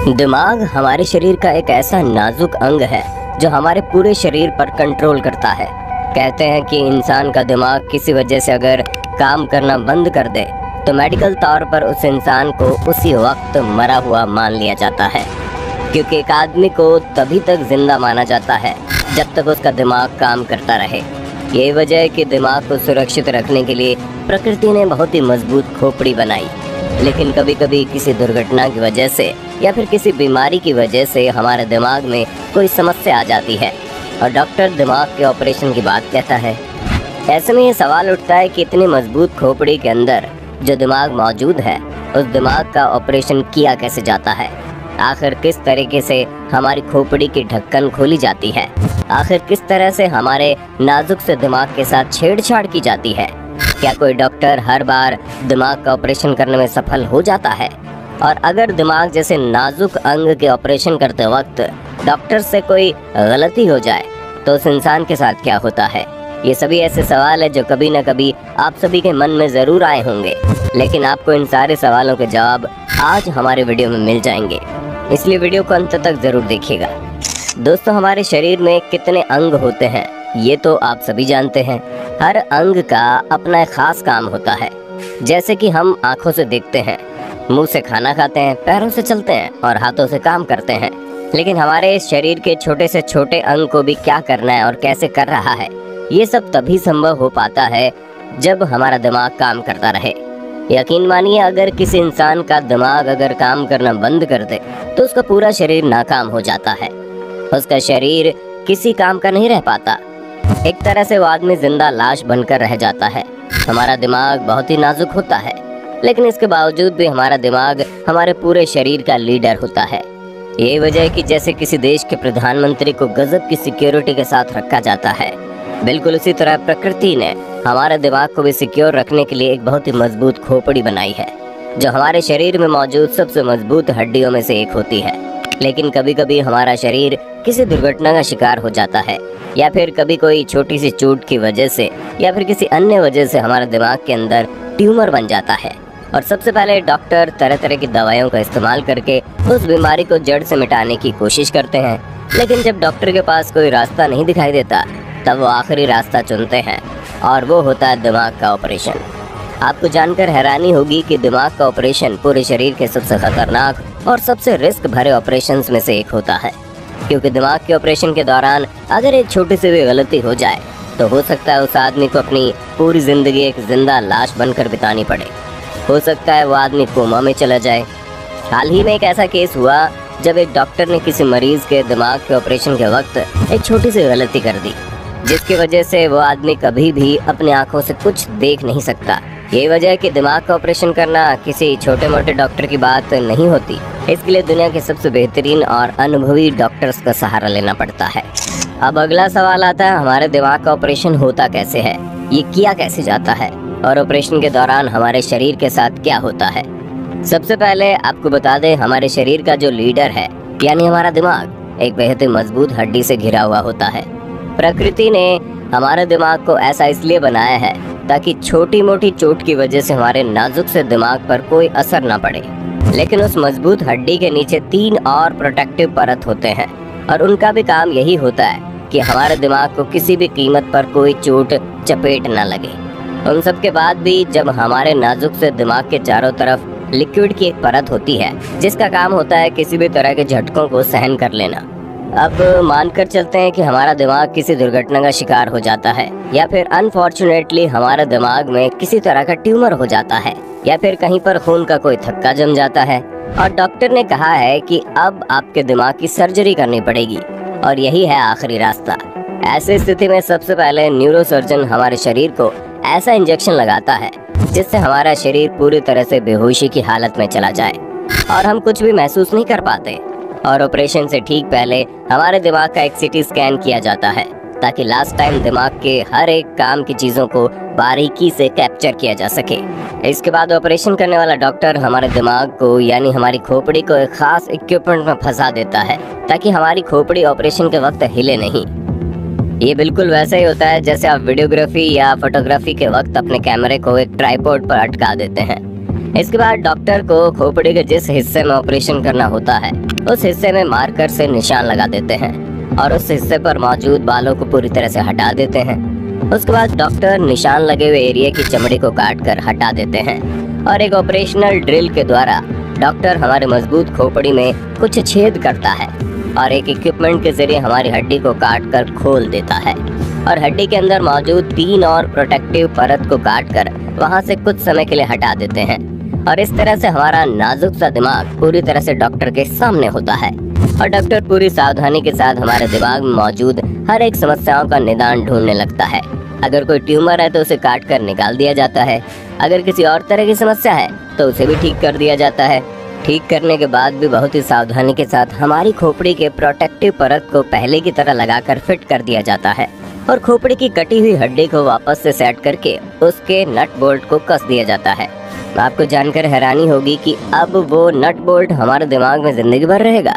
दिमाग हमारे शरीर का एक ऐसा नाजुक अंग है जो हमारे पूरे शरीर पर कंट्रोल करता है। कहते हैं कि इंसान का दिमाग किसी वजह से अगर काम करना बंद कर दे तो मेडिकल तौर पर उस इंसान को उसी वक्त मरा हुआ मान लिया जाता है, क्योंकि एक आदमी को तभी तक जिंदा माना जाता है जब तक उसका दिमाग काम करता रहे। यही वजह है कि दिमाग को सुरक्षित रखने के लिए प्रकृति ने बहुत ही मजबूत खोपड़ी बनाई। लेकिन कभी कभी किसी दुर्घटना की वजह से या फिर किसी बीमारी की वजह से हमारे दिमाग में कोई समस्या आ जाती है और डॉक्टर दिमाग के ऑपरेशन की बात कहता है। ऐसे में ये सवाल उठता है कि इतनी मजबूत खोपड़ी के अंदर जो दिमाग मौजूद है, उस दिमाग का ऑपरेशन किया कैसे जाता है? आखिर किस तरीके से हमारी खोपड़ी की ढक्कन खोली जाती है? आखिर किस तरह से हमारे नाजुक से दिमाग के साथ छेड़छाड़ की जाती है? क्या कोई डॉक्टर हर बार दिमाग का ऑपरेशन करने में सफल हो जाता है? और अगर दिमाग जैसे नाजुक अंग के ऑपरेशन करते वक्त डॉक्टर से कोई गलती हो जाए तो उस इंसान के साथ क्या होता है? ये सभी ऐसे सवाल है जो कभी न कभी आप सभी के मन में ज़रूर आए होंगे, लेकिन आपको इन सारे सवालों के जवाब आज हमारे वीडियो में मिल जाएंगे, इसलिए वीडियो को अंत तक ज़रूर देखिएगा। दोस्तों, हमारे शरीर में कितने अंग होते हैं ये तो आप सभी जानते हैं। हर अंग का अपना एक खास काम होता है। जैसे कि हम आँखों से देखते हैं, मुंह से खाना खाते हैं, पैरों से चलते हैं और हाथों से काम करते हैं, लेकिन हमारे शरीर के छोटे से छोटे अंग को भी क्या करना है और कैसे कर रहा है, ये सब तभी संभव हो पाता है जब हमारा दिमाग काम करता रहे। यकीन मानिए, अगर किसी इंसान का दिमाग अगर काम करना बंद कर दे तो उसका पूरा शरीर नाकाम हो जाता है। उसका शरीर किसी काम का नहीं रह पाता। एक तरह से वो आदमी जिंदा लाश बनकर रह जाता है। हमारा दिमाग बहुत ही नाजुक होता है, लेकिन इसके बावजूद भी हमारा दिमाग हमारे पूरे शरीर का लीडर होता है। यही वजह है कि जैसे किसी देश के प्रधानमंत्री को गजब की सिक्योरिटी के साथ रखा जाता है, बिल्कुल उसी तरह प्रकृति ने हमारे दिमाग को भी सिक्योर रखने के लिए एक बहुत ही मजबूत खोपड़ी बनाई है, जो हमारे शरीर में मौजूद सबसे मजबूत हड्डियों में से एक होती है। लेकिन कभी कभी हमारा शरीर किसी दुर्घटना का शिकार हो जाता है, या फिर कभी कोई छोटी सी चोट की वजह से या फिर किसी अन्य वजह से हमारे दिमाग के अंदर ट्यूमर बन जाता है। और सबसे पहले डॉक्टर तरह तरह की दवाइयों का इस्तेमाल करके उस बीमारी को जड़ से मिटाने की कोशिश करते हैं, लेकिन जब डॉक्टर के पास कोई रास्ता नहीं दिखाई देता तब वो आखिरी रास्ता चुनते हैं, और वो होता है दिमाग का ऑपरेशन। आपको जानकर हैरानी होगी कि दिमाग का ऑपरेशन पूरे शरीर के सबसे खतरनाक और सबसे रिस्क भरे ऑपरेशंस में से एक होता है, क्योंकि दिमाग के ऑपरेशन के दौरान अगर एक छोटी सी भी गलती हो जाए तो हो सकता है उस आदमी को अपनी पूरी जिंदगी एक जिंदा लाश बनकर बितानी पड़े। हो सकता है वो आदमी कोमा में चला जाए। हाल ही में एक ऐसा केस हुआ जब एक डॉक्टर ने किसी मरीज के दिमाग के ऑपरेशन के वक्त एक छोटी सी गलती कर दी, जिसकी वजह से वो आदमी कभी भी अपनी आंखों से कुछ देख नहीं सकता। यही वजह है कि दिमाग का ऑपरेशन करना किसी छोटे मोटे डॉक्टर की बात नहीं होती। इसके लिए दुनिया के सबसे बेहतरीन और अनुभवी डॉक्टर्स का सहारा लेना पड़ता है। अब अगला सवाल आता है, हमारे दिमाग का ऑपरेशन होता कैसे है, ये किया कैसे जाता है, और ऑपरेशन के दौरान हमारे शरीर के साथ क्या होता है? सबसे पहले आपको बता दें, हमारे शरीर का जो लीडर है यानी हमारा दिमाग एक बेहद मजबूत हड्डी से घिरा हुआ होता है। प्रकृति ने हमारे दिमाग को ऐसा इसलिए बनाया है ताकि छोटी मोटी चोट की वजह से हमारे नाजुक से दिमाग पर कोई असर ना पड़े, लेकिन उस मजबूत हड्डी के नीचे 3 और प्रोटेक्टिव परत होते हैं, और उनका भी काम यही होता है कि हमारे दिमाग को किसी भी कीमत पर कोई चोट चपेट ना लगे। उन सब के बाद भी जब हमारे नाजुक से दिमाग के चारों तरफ लिक्विड की एक परत होती है जिसका काम होता है किसी भी तरह के झटकों को सहन कर लेना। अब मानकर चलते हैं कि हमारा दिमाग किसी दुर्घटना का शिकार हो जाता है, या फिर अनफॉर्चुनेटली हमारे दिमाग में किसी तरह का ट्यूमर हो जाता है, या फिर कहीं पर खून का कोई थक्का जम जाता है और डॉक्टर ने कहा है कि अब आपके दिमाग की सर्जरी करनी पड़ेगी और यही है आखिरी रास्ता। ऐसी स्थिति में सबसे पहले न्यूरोसर्जन हमारे शरीर को ऐसा इंजेक्शन लगाता है जिससे हमारा शरीर पूरी तरह से बेहोशी की हालत में चला जाए और हम कुछ भी महसूस नहीं कर पाते। और ऑपरेशन से ठीक पहले हमारे दिमाग का एक सीटी स्कैन किया जाता है ताकि लास्ट टाइम दिमाग के हर एक काम की चीज़ों को बारीकी से कैप्चर किया जा सके। इसके बाद ऑपरेशन करने वाला डॉक्टर हमारे दिमाग को यानी हमारी खोपड़ी को एक खास इक्विपमेंट में फंसा देता है ताकि हमारी खोपड़ी ऑपरेशन के वक्त हिले नहीं। ये बिल्कुल वैसा ही होता है जैसे आप वीडियोग्राफी या फोटोग्राफी के वक्त अपने कैमरे को एक ट्राइपॉड पर अटका देते हैं। इसके बाद डॉक्टर को खोपड़ी के जिस हिस्से में ऑपरेशन करना होता है उस हिस्से में मार्कर से निशान लगा देते हैं और उस हिस्से पर मौजूद बालों को पूरी तरह से हटा देते हैं। उसके बाद डॉक्टर निशान लगे हुए एरिया की चमड़ी को काटकर हटा देते हैं और एक ऑपरेशनल ड्रिल के द्वारा डॉक्टर हमारे मजबूत खोपड़ी में कुछ छेद करता है और एक इक्विपमेंट के जरिए हमारी हड्डी को काटकर खोल देता है और हड्डी के अंदर मौजूद 3 और प्रोटेक्टिव परत को काटकर वहां से कुछ समय के लिए हटा देते हैं और इस तरह से हमारा नाजुक सा दिमाग पूरी तरह से डॉक्टर के सामने होता है और डॉक्टर पूरी सावधानी के साथ हमारे दिमाग में मौजूद हर एक समस्याओं का निदान ढूंढने लगता है। अगर कोई ट्यूमर है तो उसे काट कर निकाल दिया जाता है, अगर किसी और तरह की समस्या है तो उसे भी ठीक कर दिया जाता है। ठीक करने के बाद भी बहुत ही सावधानी के साथ हमारी खोपड़ी के प्रोटेक्टिव परत को पहले की तरह लगाकर फिट कर दिया जाता है और खोपड़ी की कटी हुई हड्डी को वापस से सेट करके उसके नट बोल्ट को कस दिया जाता है। आपको जानकर हैरानी होगी कि अब वो नट बोल्ट हमारे दिमाग में जिंदगी भर रहेगा।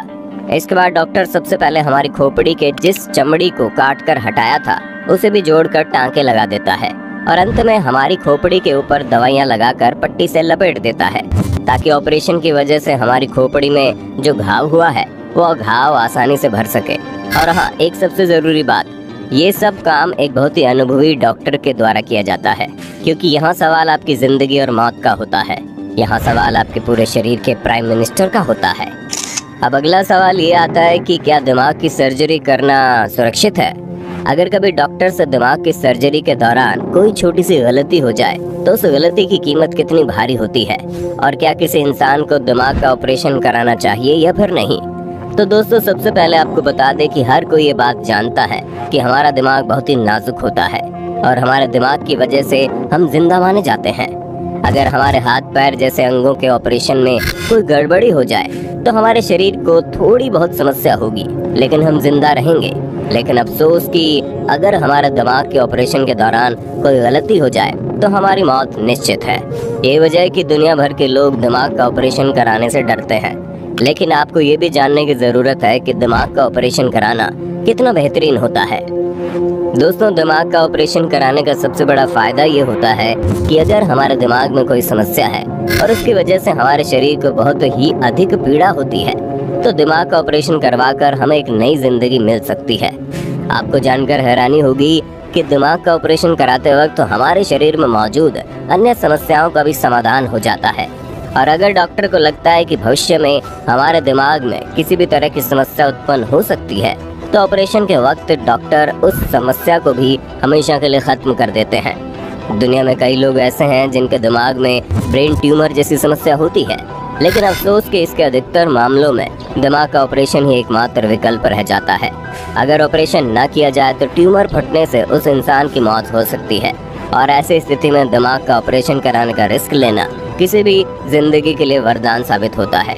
इसके बाद डॉक्टर सबसे पहले हमारी खोपड़ी के जिस चमड़ी को काट कर हटाया था उसे भी जोड़कर टांके लगा देता है और अंत में हमारी खोपड़ी के ऊपर दवाइयां लगाकर पट्टी से लपेट देता है ताकि ऑपरेशन की वजह से हमारी खोपड़ी में जो घाव हुआ है वो घाव आसानी से भर सके। और हाँ, एक सबसे जरूरी बात, ये सब काम एक बहुत ही अनुभवी डॉक्टर के द्वारा किया जाता है क्योंकि यहाँ सवाल आपकी जिंदगी और मौत का होता है। यहाँ सवाल आपके पूरे शरीर के प्राइम मिनिस्टर का होता है। अब अगला सवाल ये आता है कि क्या दिमाग की सर्जरी करना सुरक्षित है? अगर कभी डॉक्टर से दिमाग की सर्जरी के दौरान कोई छोटी सी गलती हो जाए तो उस गलती की कीमत कितनी भारी होती है और क्या किसी इंसान को दिमाग का ऑपरेशन कराना चाहिए या फिर नहीं? तो दोस्तों, सबसे पहले आपको बता दें कि हर कोई ये बात जानता है कि हमारा दिमाग बहुत ही नाजुक होता है और हमारे दिमाग की वजह से हम जिंदा माने जाते हैं। अगर हमारे हाथ पैर जैसे अंगों के ऑपरेशन में कोई गड़बड़ी हो जाए तो हमारे शरीर को थोड़ी बहुत समस्या होगी लेकिन हम जिंदा रहेंगे। लेकिन अफसोस कि अगर हमारे दिमाग के ऑपरेशन के दौरान कोई गलती हो जाए तो हमारी मौत निश्चित है। ये वजह है कि दुनिया भर के लोग दिमाग का ऑपरेशन कराने से डरते हैं। लेकिन आपको ये भी जानने की ज़रूरत है कि दिमाग का ऑपरेशन कराना कितना बेहतरीन होता है। दोस्तों, दिमाग का ऑपरेशन कराने का सबसे बड़ा फ़ायदा ये होता है कि अगर हमारे दिमाग में कोई समस्या है और उसकी वजह से हमारे शरीर को बहुत ही अधिक पीड़ा होती है तो दिमाग का ऑपरेशन करवाकर हमें एक नई जिंदगी मिल सकती है। आपको जानकर हैरानी होगी कि दिमाग का ऑपरेशन कराते वक्त तो हमारे शरीर में मौजूद अन्य समस्याओं का भी समाधान हो जाता है। और अगर डॉक्टर को लगता है कि भविष्य में हमारे दिमाग में किसी भी तरह की समस्या उत्पन्न हो सकती है तो ऑपरेशन के वक्त डॉक्टर उस समस्या को भी हमेशा के लिए ख़त्म कर देते हैं। दुनिया में कई लोग ऐसे हैं जिनके दिमाग में ब्रेन ट्यूमर जैसी समस्या होती है, लेकिन अफसोस कि इसके अधिकतर मामलों में दिमाग का ऑपरेशन ही एकमात्र विकल्प रह जाता है। अगर ऑपरेशन न किया जाए तो ट्यूमर फटने से उस इंसान की मौत हो सकती है और ऐसी स्थिति में दिमाग का ऑपरेशन कराने का रिस्क लेना किसी भी जिंदगी के लिए वरदान साबित होता है।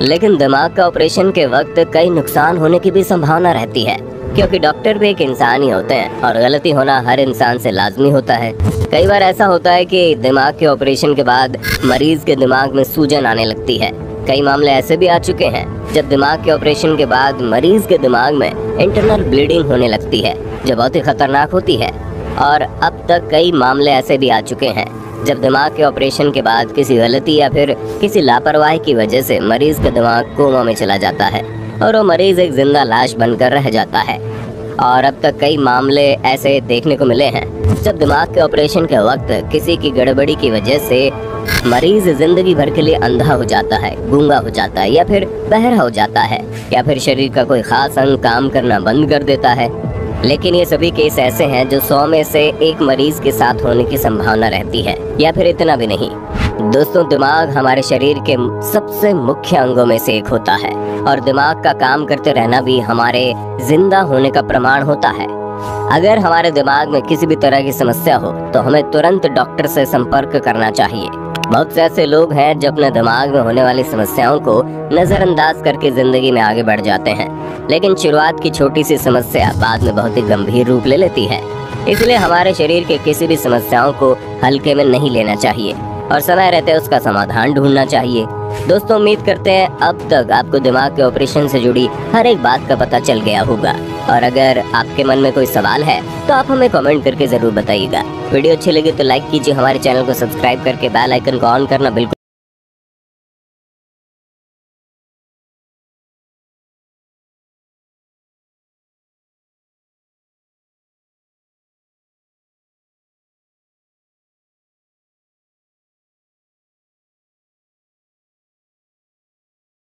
लेकिन दिमाग का ऑपरेशन के वक्त कई नुकसान होने की भी संभावना रहती है क्योंकि डॉक्टर भी एक इंसान ही होते हैं और गलती होना हर इंसान से लाजमी होता है। कई बार ऐसा होता है कि दिमाग के ऑपरेशन के बाद मरीज के दिमाग में सूजन आने लगती है। कई मामले ऐसे भी आ चुके हैं जब दिमाग के ऑपरेशन के बाद मरीज के दिमाग में इंटरनल ब्लीडिंग होने लगती है जो बहुत ही खतरनाक होती है। और अब तक कई मामले ऐसे भी आ चुके हैं जब दिमाग के ऑपरेशन के बाद किसी गलती या फिर किसी लापरवाही की वजह से मरीज का दिमाग कोमा में चला जाता है और वो मरीज एक जिंदा लाश बनकर रह जाता है। और अब तक कई मामले ऐसे देखने को मिले हैं जब दिमाग के ऑपरेशन के वक्त किसी की गड़बड़ी की वजह से मरीज जिंदगी भर के लिए अंधा हो जाता है, गूंगा हो जाता है या फिर बहरा हो जाता है या फिर शरीर का कोई खास अंग काम करना बंद कर देता है। लेकिन ये सभी केस ऐसे हैं जो 100 में से एक मरीज के साथ होने की संभावना रहती है या फिर इतना भी नहीं। दोस्तों, दिमाग हमारे शरीर के सबसे मुख्य अंगों में से एक होता है और दिमाग का काम करते रहना भी हमारे जिंदा होने का प्रमाण होता है। अगर हमारे दिमाग में किसी भी तरह की समस्या हो तो हमें तुरंत डॉक्टर से संपर्क करना चाहिए। बहुत से ऐसे लोग हैं जो अपने दिमाग में होने वाली समस्याओं को नजरअंदाज करके जिंदगी में आगे बढ़ जाते हैं, लेकिन शुरुआत की छोटी सी समस्या बाद में बहुत ही गंभीर रूप ले लेती है। इसलिए हमारे शरीर के किसी भी समस्याओं को हल्के में नहीं लेना चाहिए और समय रहते उसका समाधान ढूंढना चाहिए। दोस्तों, उम्मीद करते हैं अब तक आपको दिमाग के ऑपरेशन से जुड़ी हर एक बात का पता चल गया होगा। और अगर आपके मन में कोई सवाल है तो आप हमें कमेंट करके जरूर बताइएगा। वीडियो अच्छी लगी तो लाइक कीजिए, हमारे चैनल को सब्सक्राइब करके बेल आइकन को ऑन करना बिल्कुल